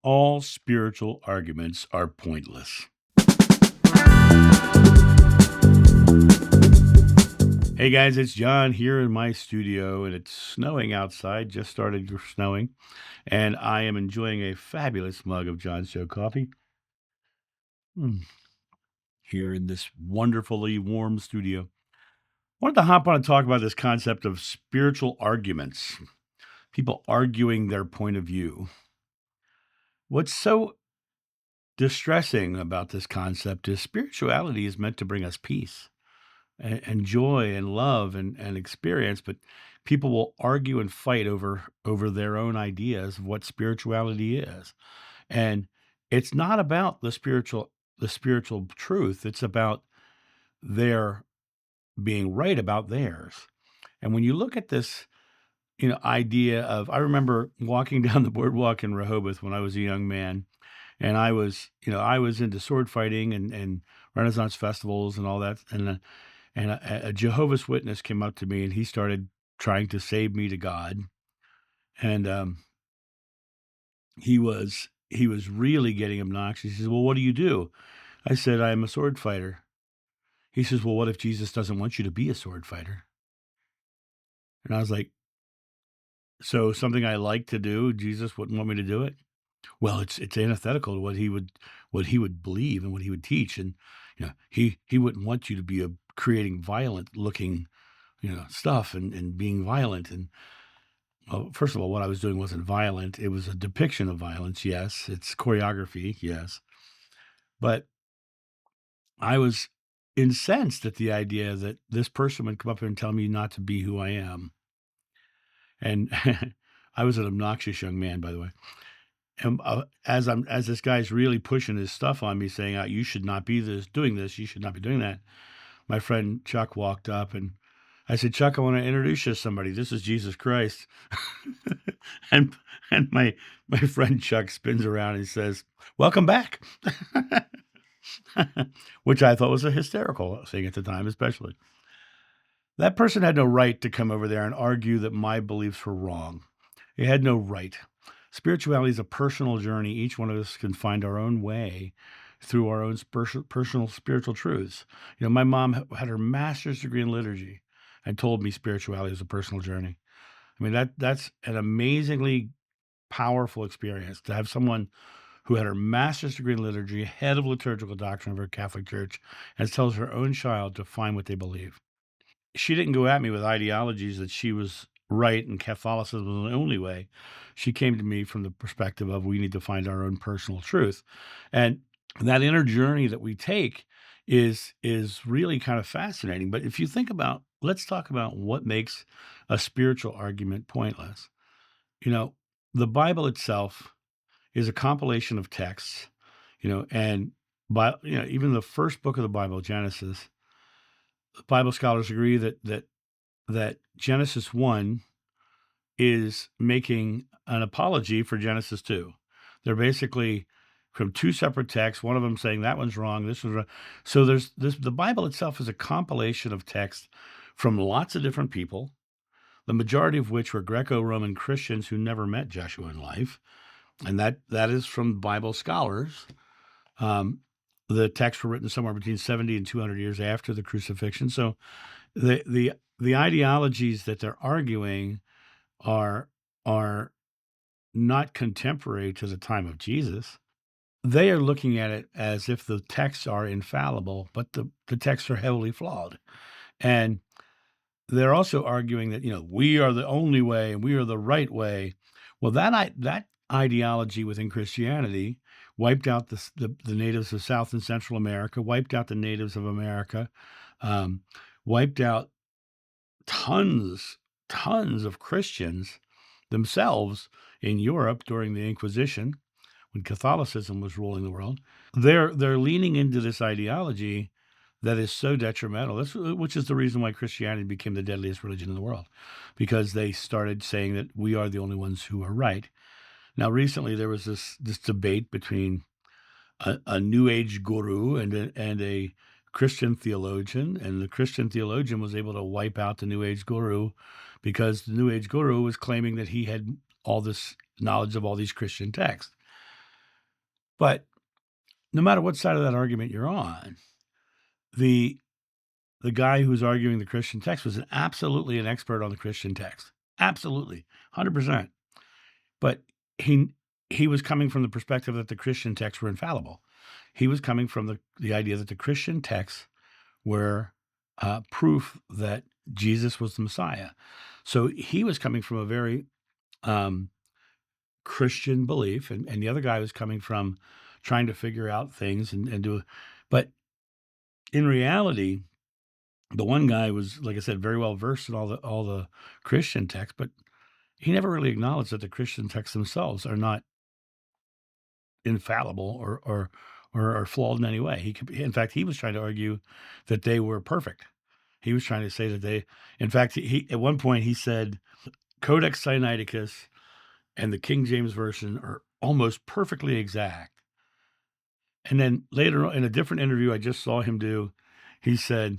All spiritual arguments are pointless. Hey guys, it's John here in my studio, and it's snowing outside. Just started snowing, and I am enjoying a fabulous mug of John Show coffee mm, here in this wonderfully warm studio. I wanted to hop on and talk about this concept of spiritual arguments, people arguing their point of view. What's so distressing about this concept is spirituality is meant to bring us peace and joy and love and experience, but people will argue and fight over their own ideas of what spirituality is. And it's not about the spiritual truth. It's about their being right about theirs. And when you look at this, idea of I remember walking down the boardwalk in Rehoboth when I was a young man, and I was into sword fighting and Renaissance festivals and all that, and a Jehovah's Witness came up to me, and he started trying to save me to God, and, he was really getting obnoxious. He says, "Well, what do you do?" I said, "I'm a sword fighter." He says, "Well, what if Jesus doesn't want you to be a sword fighter?" And I was like, "So something I like to do, Jesus wouldn't want me to do it?" Well, it's antithetical to what he would believe and what he would teach, and, he wouldn't want you to be, creating violent looking, stuff and being violent. And well, first of all, what I was doing wasn't violent. It was a depiction of violence. Yes. It's choreography. Yes. But I was incensed at the idea that this person would come up here and tell me not to be who I am. And I was an obnoxious young man, by the way. And as this guy's really pushing his stuff on me, saying, "You should not be doing this. You should not be doing that." My friend Chuck walked up, and I said, "Chuck, I want to introduce you to somebody. This is Jesus Christ." and and my friend Chuck spins around and says, "Welcome back," which I thought was a hysterical thing at the time, especially. That person had no right to come over there and argue that my beliefs were wrong. He had no right. Spirituality is a personal journey. Each one of us can find our own way through our own personal spiritual truths. My mom had her master's degree in liturgy and told me spirituality is a personal journey. I mean, that's an amazingly powerful experience to have someone who had her master's degree in liturgy, head of liturgical doctrine of her Catholic Church, and tells her own child to find what they believe. She didn't go at me with ideologies that she was right and Catholicism was the only way. She came to me from the perspective of we need to find our own personal truth. And that inner journey that we take is really kind of fascinating. But if you think about, let's talk about what makes a spiritual argument pointless. You know, the Bible itself is a compilation of texts, and even the first book of the Bible, Genesis, Bible scholars agree that Genesis 1 is making an apology for Genesis 2. They're basically from two separate texts, one of them saying that one's wrong, this one's wrong. So the Bible itself is a compilation of texts from lots of different people, the majority of which were Greco-Roman Christians who never met Joshua in life. And that is from Bible scholars. The texts were written somewhere between 70 and 200 years after the crucifixion. So the ideologies that they're arguing are not contemporary to the time of Jesus. They are looking at it as if the texts are infallible, but the texts are heavily flawed. And they're also arguing that, we are the only way and we are the right way. Well, that ideology within Christianity wiped out the natives of South and Central America, wiped out the natives of America, wiped out tons of Christians themselves in Europe during the Inquisition when Catholicism was ruling the world. They're leaning into this ideology that is so detrimental. Which is the reason why Christianity became the deadliest religion in the world, because they started saying that we are the only ones who are right. Now, recently there was this debate between a New Age guru and a Christian theologian, and the Christian theologian was able to wipe out the New Age guru because the New Age guru was claiming that he had all this knowledge of all these Christian texts. But no matter what side of that argument you're on, the the guy who's arguing the Christian text was absolutely an expert on the Christian text. Absolutely. 100%. But he he was coming from the perspective that the Christian texts were infallible. He was coming from the idea that the Christian texts were proof that Jesus was the Messiah. So he was coming from a very um, Christian belief, and the other guy was coming from trying to figure out things and do. But in reality, the one guy was, like I said, very well versed in all the Christian texts, but he never really acknowledged that the Christian texts themselves are not infallible or flawed in any way. In fact, he was trying to argue that they were perfect. He was trying to say that they, in fact, he at one point he said, Codex Sinaiticus and the King James Version are almost perfectly exact. And then later on, in a different interview I just saw him do, he said,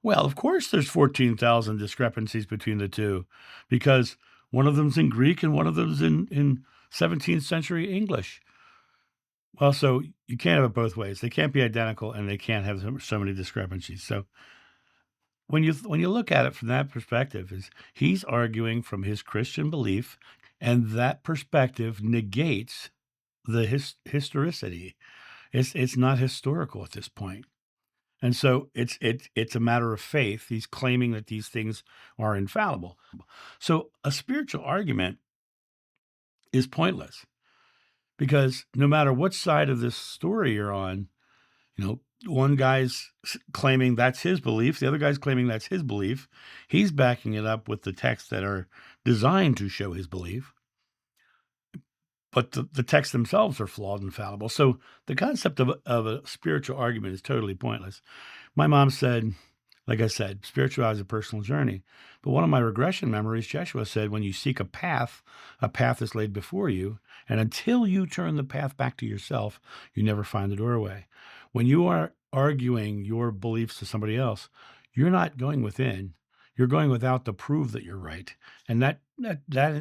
well, of course there's 14,000 discrepancies between the two because one of them's in Greek and one of them's in 17th century English. Well, so you can't have it both ways. They can't be identical and they can't have so many discrepancies. So when you look at it from that perspective, is he's arguing from his Christian belief, and that perspective negates the historicity. It's not historical at this point. And so it's a matter of faith. He's claiming that these things are infallible. So a spiritual argument is pointless because no matter what side of this story you're on, one guy's claiming that's his belief, the other guy's claiming that's his belief. He's backing it up with the texts that are designed to show his belief, but the texts themselves are flawed and fallible. So the concept of a spiritual argument is totally pointless. My mom said, like I said, spirituality is a personal journey. But one of my regression memories, Jeshua said, when you seek a path is laid before you. And until you turn the path back to yourself, you never find the doorway. When you are arguing your beliefs to somebody else, you're not going within. You're going without to prove that you're right. And that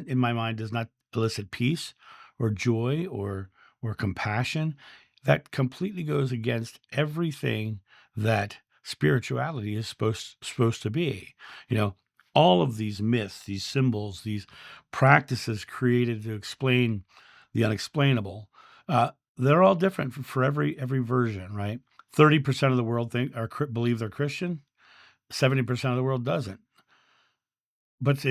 in my mind does not elicit peace or joy or compassion. That completely goes against everything that spirituality is supposed to be. You know, all of these myths, these symbols, these practices created to explain the unexplainable, they're all different for every version, right? 30% of the world believe they're Christian. 70% of the world doesn't. But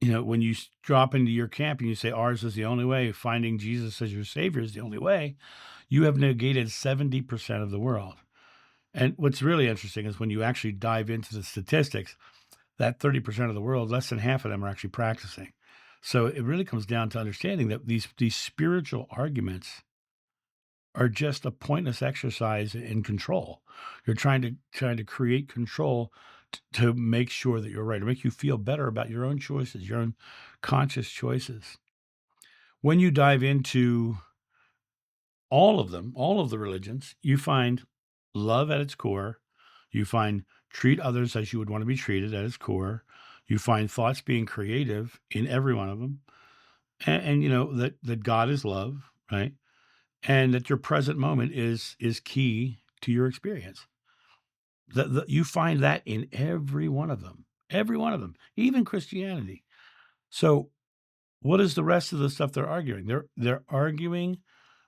when you drop into your camp and you say ours is the only way, finding Jesus as your Savior is the only way, you have negated 70% of the world. And what's really interesting is when you actually dive into the statistics, that 30% of the world, less than half of them are actually practicing. So it really comes down to understanding that these spiritual arguments are just a pointless exercise in control. You're trying to create control to make sure that you're right, to make you feel better about your own choices, your own conscious choices. When you dive into all of them, all of the religions, you find love at its core. You find treat others as you would want to be treated at its core. You find thoughts being creative in every one of them. And that God is love, right? And that your present moment is key to your experience. You find that in every one of them, even Christianity. So what is the rest of the stuff they're arguing? They're arguing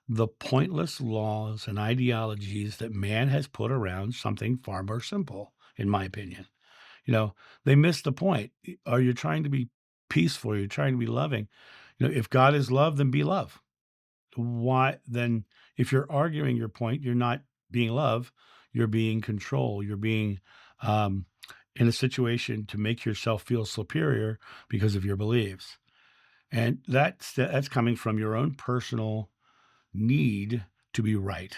the pointless laws and ideologies that man has put around something far more simple, in my opinion. They miss the point. Are you trying to be peaceful? Are you trying to be loving? If God is love, then be love. Why then? If you're arguing your point, you're not being love. You're being control. You're being um, in a situation to make yourself feel superior because of your beliefs, and that's coming from your own personal need to be right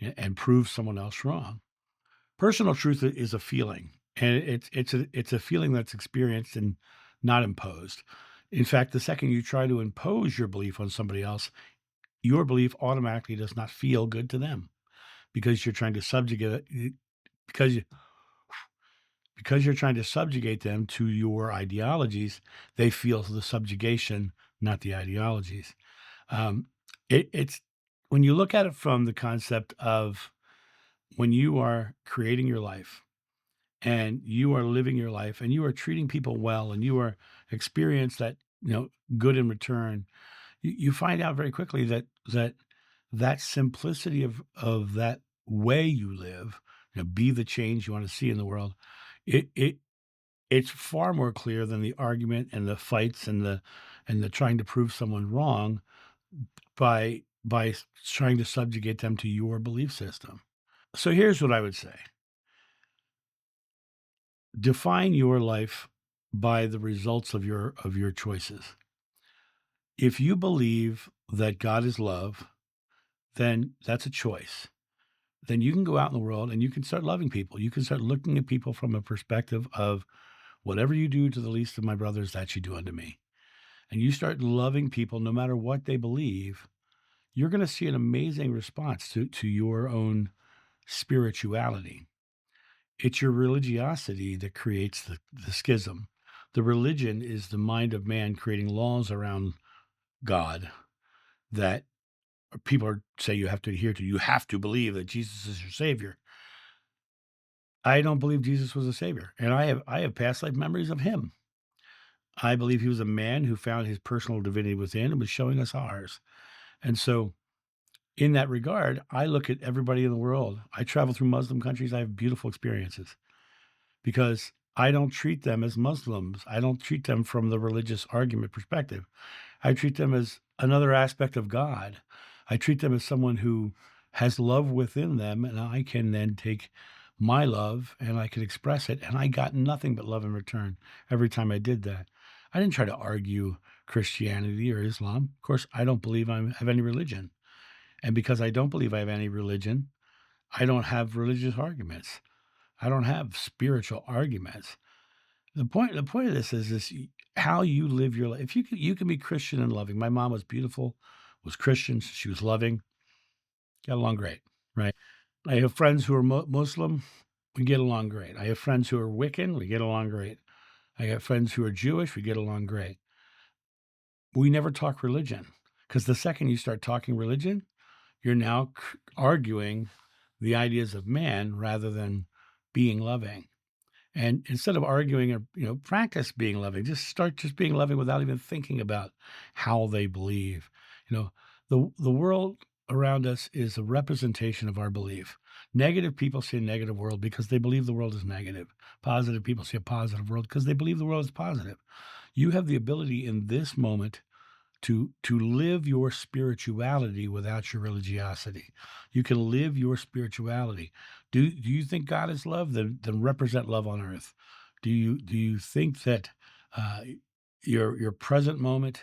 and prove someone else wrong. Personal truth is a feeling, and it's a feeling that's experienced and not imposed. In fact, the second you try to impose your belief on somebody else, your belief automatically does not feel good to them because you're trying to subjugate it because you're trying to subjugate them to your ideologies. They feel the subjugation, not the ideologies. Um, it's when you look at it from the concept of when you are creating your life and you are living your life and you are treating people well and you are experience that good in return, you find out very quickly that simplicity of that way you live, be the change you want to see in the world. It's far more clear than the argument and the fights and the trying to prove someone wrong by trying to subjugate them to your belief system. So here's what I would say. Define your life by the results of your choices. If you believe that God is love, then that's a choice. Then you can go out in the world and you can start loving people. You can start looking at people from a perspective of whatever you do to the least of my brothers, that you do unto me. And you start loving people no matter what they believe, you're going to see an amazing response to your own spirituality. It's your religiosity that creates the schism. The religion is the mind of man creating laws around God that say you have to adhere to. You have to believe that Jesus is your savior. I don't believe Jesus was a savior, and I have past life memories of him. I believe he was a man who found his personal divinity within and was showing us ours. And so, in that regard, I look at everybody in the world. I travel through Muslim countries. I have beautiful experiences because I don't treat them as Muslims. I don't treat them from the religious argument perspective. I treat them as another aspect of God. I treat them as someone who has love within them, and I can then take my love and I can express it. And I got nothing but love in return every time I did that. I didn't try to argue Christianity or Islam. Of course, I don't believe I have any religion. And because I don't believe I have any religion, I don't have religious arguments. I don't have spiritual arguments. The point of this is how you live your life. If you can be Christian and loving. My mom was beautiful, was Christian, she was loving, got along great, right? I have friends who are Muslim, we get along great. I have friends who are Wiccan, we get along great. I have friends who are Jewish, we get along great. We never talk religion because the second you start talking religion, you're now arguing the ideas of man rather than being loving. And instead of arguing or, practice being loving, just start just being loving without even thinking about how they believe. You know, the world around us is a representation of our belief. Negative people see a negative world because they believe the world is negative. Positive people see a positive world because they believe the world is positive. You have the ability in this moment to live your spirituality without your religiosity. You can live your spirituality. Do you think God is love? Then represent love on earth. Do you think that uh, your present moment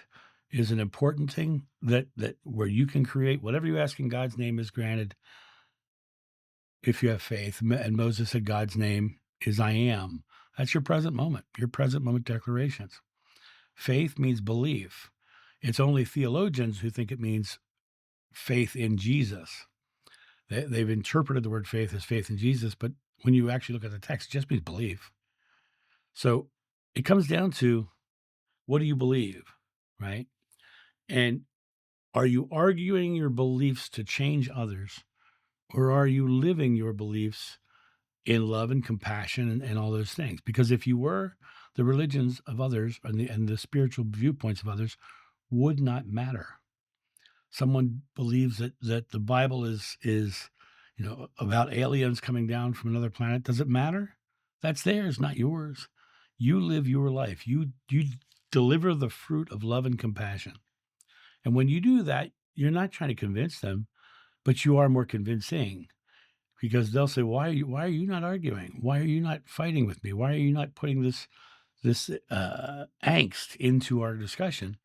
is an important thing that where you can create whatever you ask in God's name is granted if you have faith? And Moses said God's name is I am. That's your present moment. Your present moment declarations. Faith means belief. It's only theologians who think it means faith in Jesus. They've interpreted the word faith as faith in Jesus, but when you actually look at the text, it just means belief. So it comes down to what do you believe, right? And are you arguing your beliefs to change others, or are you living your beliefs in love and compassion and all those things? Because if you were, the religions of others and the spiritual viewpoints of others would not matter. Someone believes that the Bible is about aliens coming down from another planet. Does it matter? That's theirs, not yours. You live your life. You deliver the fruit of love and compassion. And when you do that, you're not trying to convince them, but you are more convincing because they'll say, why are you not arguing? Why are you not fighting with me? Why are you not putting this angst into our discussion?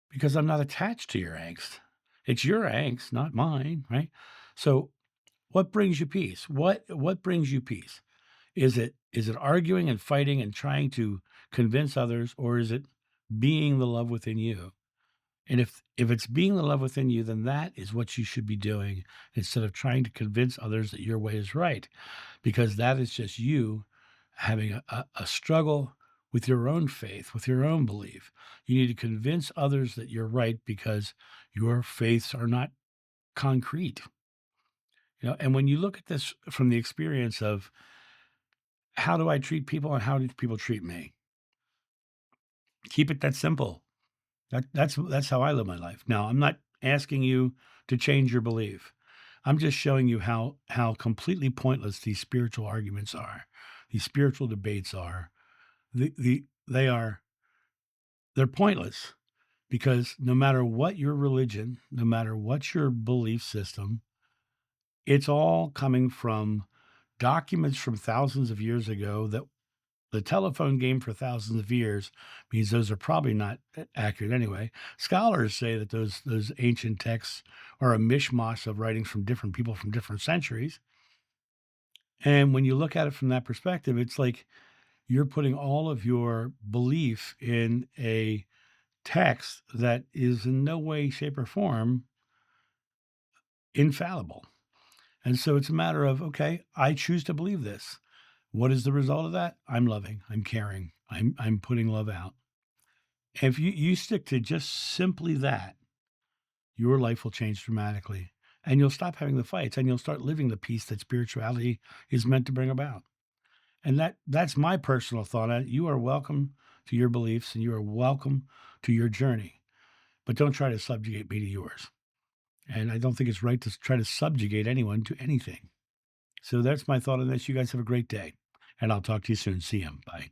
Because I'm not attached to your angst. It's your angst, not mine, right? So what brings you peace? What brings you peace? Is it arguing and fighting and trying to convince others, or is it being the love within you? And if it's being the love within you, then that is what you should be doing instead of trying to convince others that your way is right, because that is just you having a struggle with your own faith, with your own belief. You need to convince others that you're right because your faiths are not concrete. And when you look at this from the experience of how do I treat people and how do people treat me? Keep it that simple. That's how I live my life. Now, I'm not asking you to change your belief. I'm just showing you how completely pointless these spiritual arguments are. These spiritual debates are. They are they're pointless because no matter what your religion, no matter what your belief system, it's all coming from documents from thousands of years ago that the telephone game for thousands of years means those are probably not accurate anyway. Scholars say that those ancient texts are a mishmash of writings from different people from different centuries. And when you look at it from that perspective, it's like you're putting all of your belief in a text that is in no way, shape, or form infallible. And so it's a matter of, okay, I choose to believe this. What is the result of that? I'm loving, I'm caring, I'm putting love out. If you stick to just simply that, your life will change dramatically. And you'll stop having the fights and you'll start living the peace that spirituality is meant to bring about. And that's my personal thought on it. You are welcome to your beliefs and you are welcome to your journey. But don't try to subjugate me to yours. And I don't think it's right to try to subjugate anyone to anything. So that's my thought on this. You guys have a great day. And I'll talk to you soon. See you. Bye.